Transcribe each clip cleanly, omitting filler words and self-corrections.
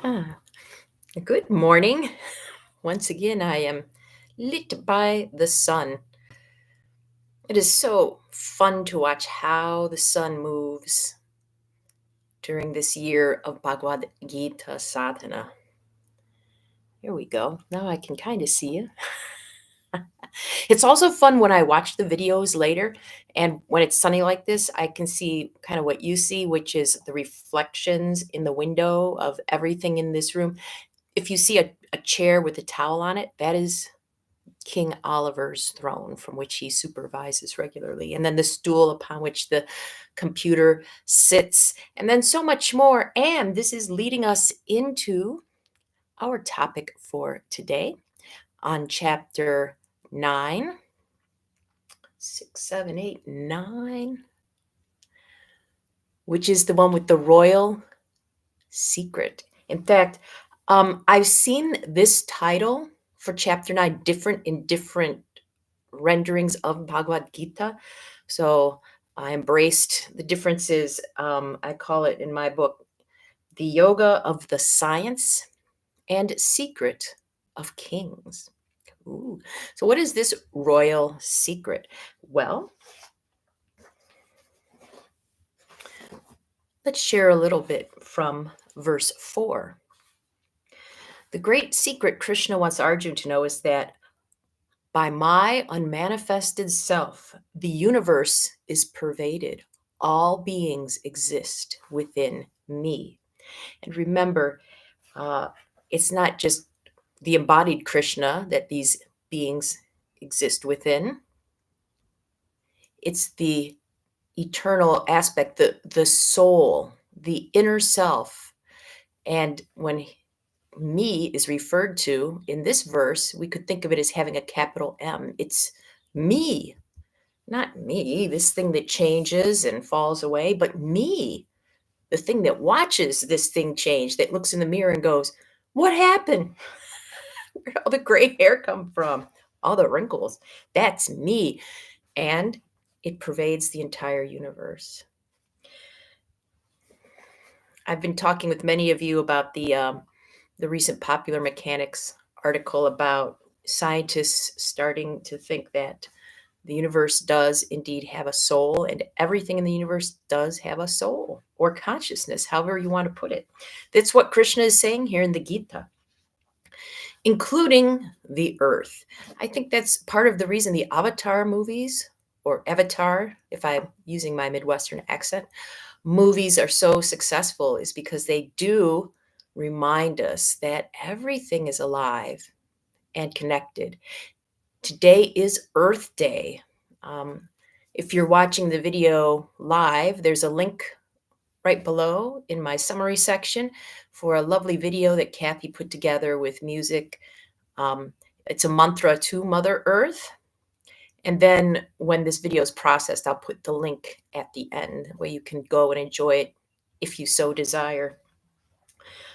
Ah, good morning. Once again, I am lit by the sun. It is so fun to watch how the sun moves during this year of Bhagavad Gita Sadhana. Here we go. Now I can kind of see you. It's also fun when I watch the videos later, and when it's sunny like this, I can see kind of what you see, which is the reflections in the window of everything in this room. If you see a chair with a towel on it, that is King Oliver's throne from which he supervises regularly, and then the stool upon which the computer sits, and then so much more. And this is leading us into our topic for today on chapter 9, 6, 7, 8, 9, which is the one with the royal secret. In fact, I've seen this title for chapter 9 in different renderings of Bhagavad Gita. So I embraced the differences. I call it in my book, The Yoga of the Science and Secret of Kings. Ooh. So what is this royal secret? Well, let's share a little bit from verse 4. The great secret Krishna wants Arjuna to know is that by my unmanifested self, the universe is pervaded. All beings exist within me. And remember, it's not just the embodied Krishna that these beings exist within. It's the eternal aspect, the soul, the inner self. And when me is referred to in this verse, we could think of it as having a capital M. It's me, not me, this thing that changes and falls away, but me, the thing that watches this thing change, that looks in the mirror and goes, what happened? Where'd all the gray hair come from? All the wrinkles. That's me. And it pervades the entire universe. I've been talking with many of you about the recent Popular Mechanics article about scientists starting to think that the universe does indeed have a soul, and everything in the universe does have a soul or consciousness, however you want to put it. That's what Krishna is saying here in the Gita, including the earth. I think that's part of the reason the Avatar movies, or Avatar, if I'm using my Midwestern accent, movies are so successful, is because they do remind us that everything is alive and connected. Today is Earth Day. If you're watching the video live, there's a link right below in my summary section for a lovely video that Kathy put together with music. It's a mantra to Mother Earth. And then when this video is processed, I'll put the link at the end where you can go and enjoy it if you so desire.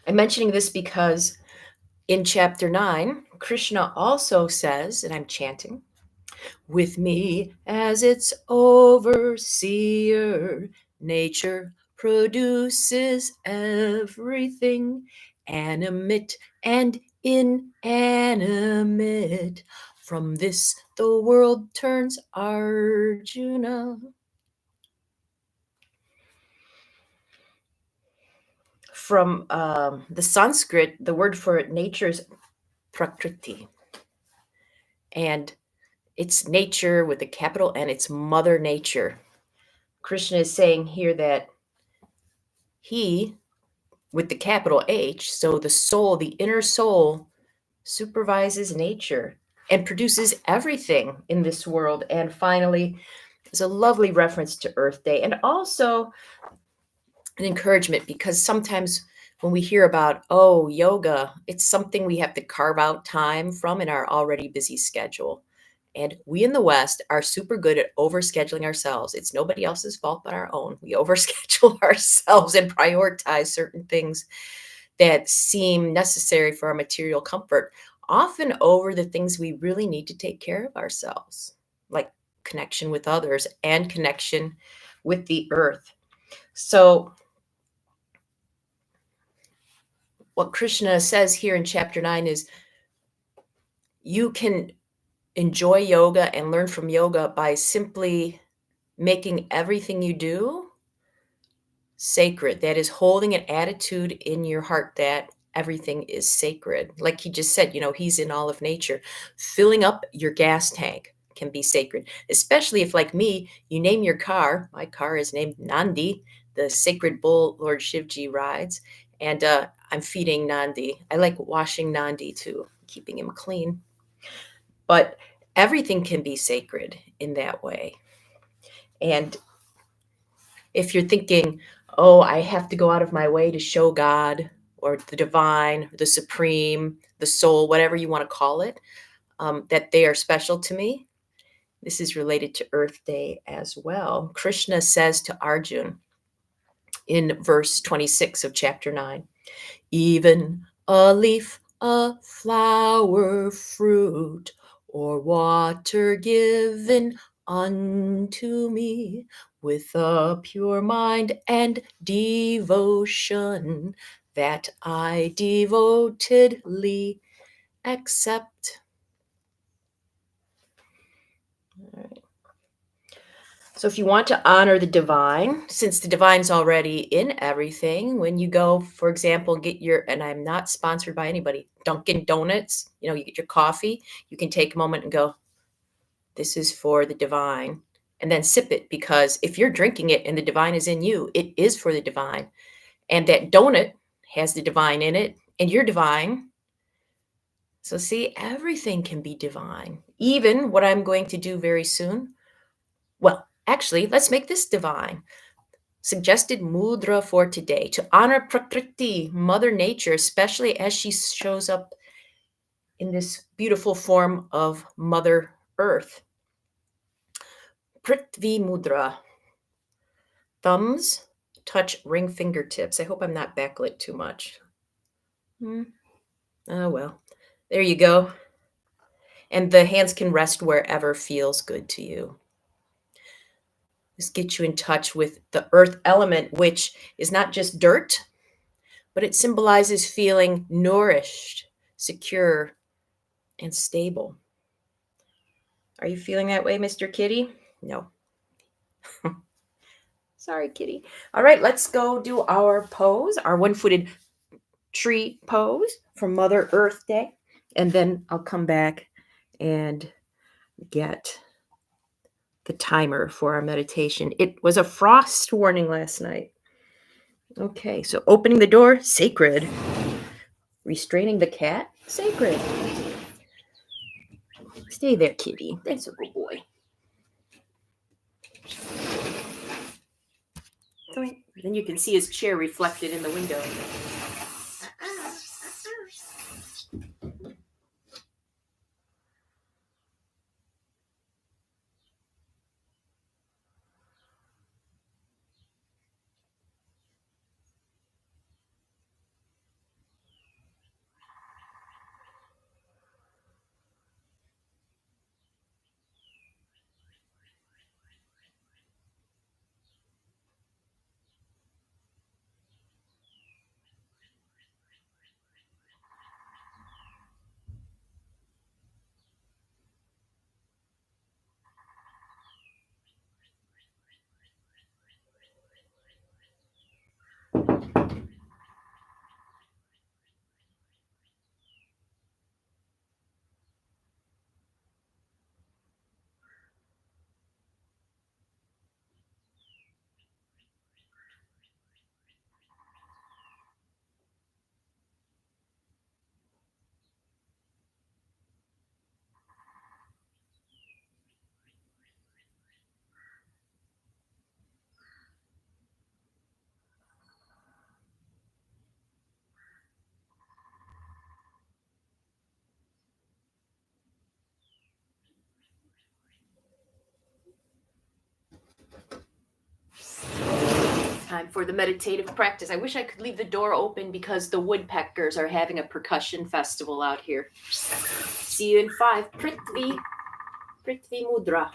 I'm mentioning this because in chapter 9, Krishna also says, and I'm chanting, with me as its overseer, nature produces everything, animate and inanimate. From this the world turns, Arjuna. From the Sanskrit, the word for nature is Prakriti. And it's nature with a capital N, it's Mother Nature. Krishna is saying here that he, with the capital H, so the soul, the inner soul, supervises nature and produces everything in this world. And finally, there's a lovely reference to Earth Day, and also an encouragement, because sometimes when we hear about, yoga, it's something we have to carve out time from in our already busy schedule. And we in the West are super good at overscheduling ourselves. It's nobody else's fault but our own. We overschedule ourselves and prioritize certain things that seem necessary for our material comfort, often over the things we really need to take care of ourselves, like connection with others and connection with the earth. So what Krishna says here in chapter 9 is you can enjoy yoga and learn from yoga by simply making everything you do sacred. That is holding an attitude in your heart that everything is sacred. Like he just said, he's in all of nature. Filling up your gas tank can be sacred, especially if, like me, you name your car. My car is named Nandi, the sacred bull Lord Shivji rides. And I'm feeding Nandi. I like washing Nandi too, keeping him clean. But everything can be sacred in that way. And if you're thinking, oh, I have to go out of my way to show God or the divine, the supreme, the soul, whatever you want to call it, that they are special to me, this is related to Earth Day as well. Krishna says to Arjun in verse 26 of chapter 9, even a leaf, a flower, fruit, or water given unto me with a pure mind and devotion that I devotedly accept. All right. So if you want to honor the divine, since the divine's already in everything, when you go, for example, get your, and I'm not sponsored by anybody, Dunkin' Donuts, you get your coffee, you can take a moment and go, this is for the divine, and then sip it, because if you're drinking it and the divine is in you, it is for the divine. And that donut has the divine in it, and you're divine. So see, everything can be divine. Even what I'm going to do very soon. Well, actually, let's make this divine. Suggested mudra for today to honor Prakriti, Mother Nature, especially as she shows up in this beautiful form of Mother Earth. Prithvi mudra. Thumbs touch ring fingertips. I hope I'm not backlit too much. Oh, well, there you go. And the hands can rest wherever feels good to you. This gets you in touch with the earth element, which is not just dirt, but it symbolizes feeling nourished, secure, and stable. Are you feeling that way, Mr. Kitty? No. Sorry, Kitty. All right, let's go do our pose, our one-footed tree pose for Mother Earth Day. And then I'll come back and get the timer for our meditation. It was a frost warning last night. Okay, so opening the door, sacred. Restraining the cat, sacred. Stay there, kitty. That's a good boy. Then you can see his chair reflected in the window. Time for the meditative practice. I wish I could leave the door open because the woodpeckers are having a percussion festival out here. See you in 5. Prithvi mudra.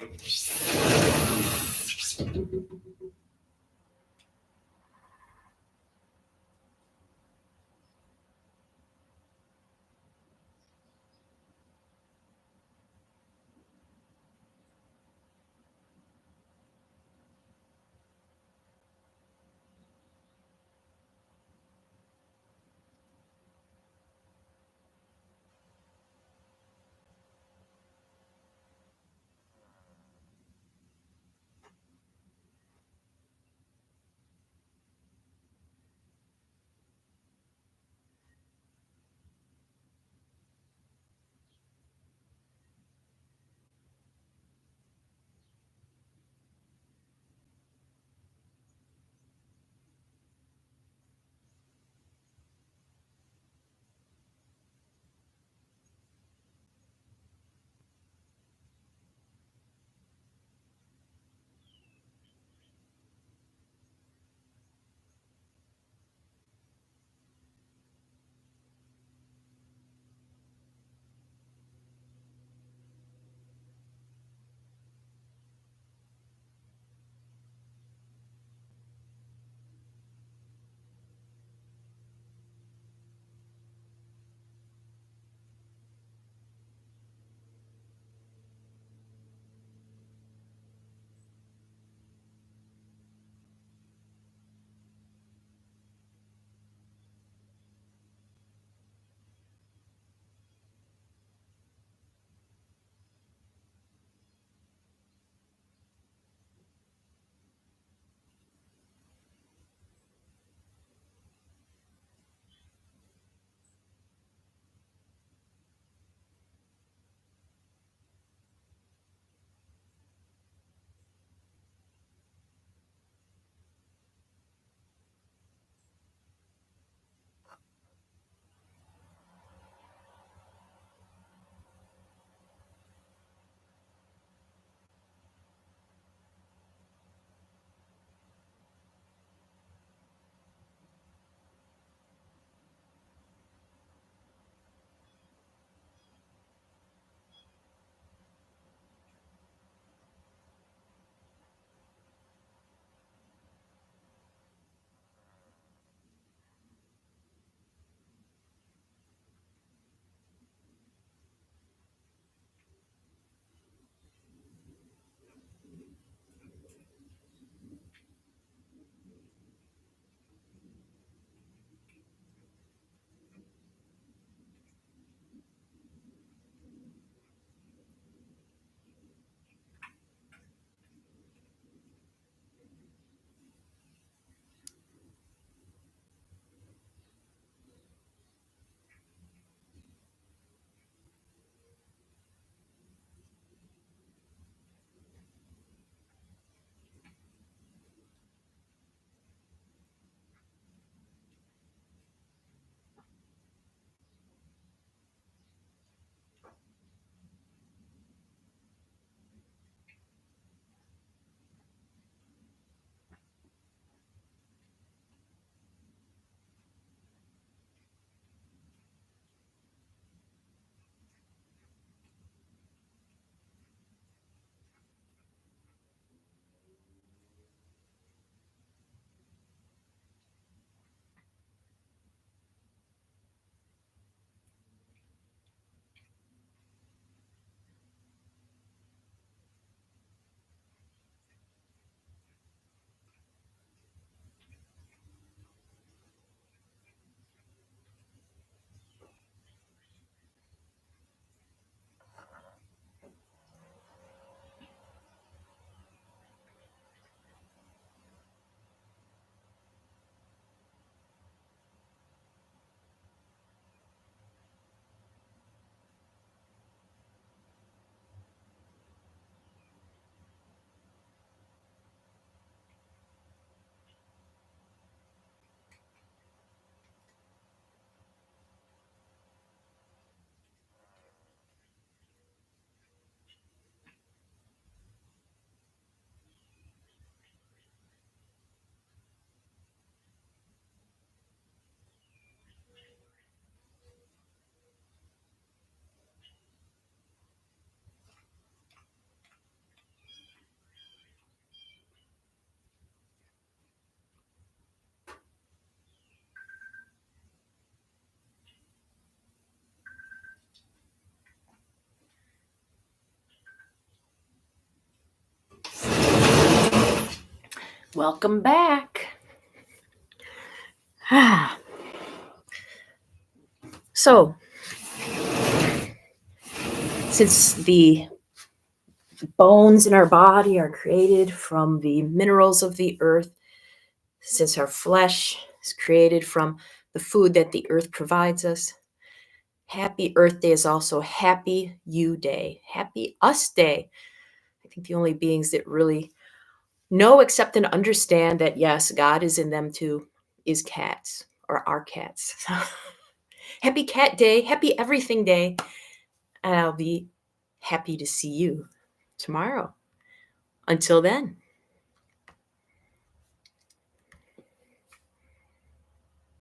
Welcome back. So, since the bones in our body are created from the minerals of the earth, since our flesh is created from the food that the earth provides us, Happy Earth Day is also Happy You Day, Happy Us Day. I think the only beings that really know, accept, and understand that, yes, God is in them too, is cats, or our cats. Happy Cat Day, Happy Everything Day, and I'll be happy to see you tomorrow. Until then.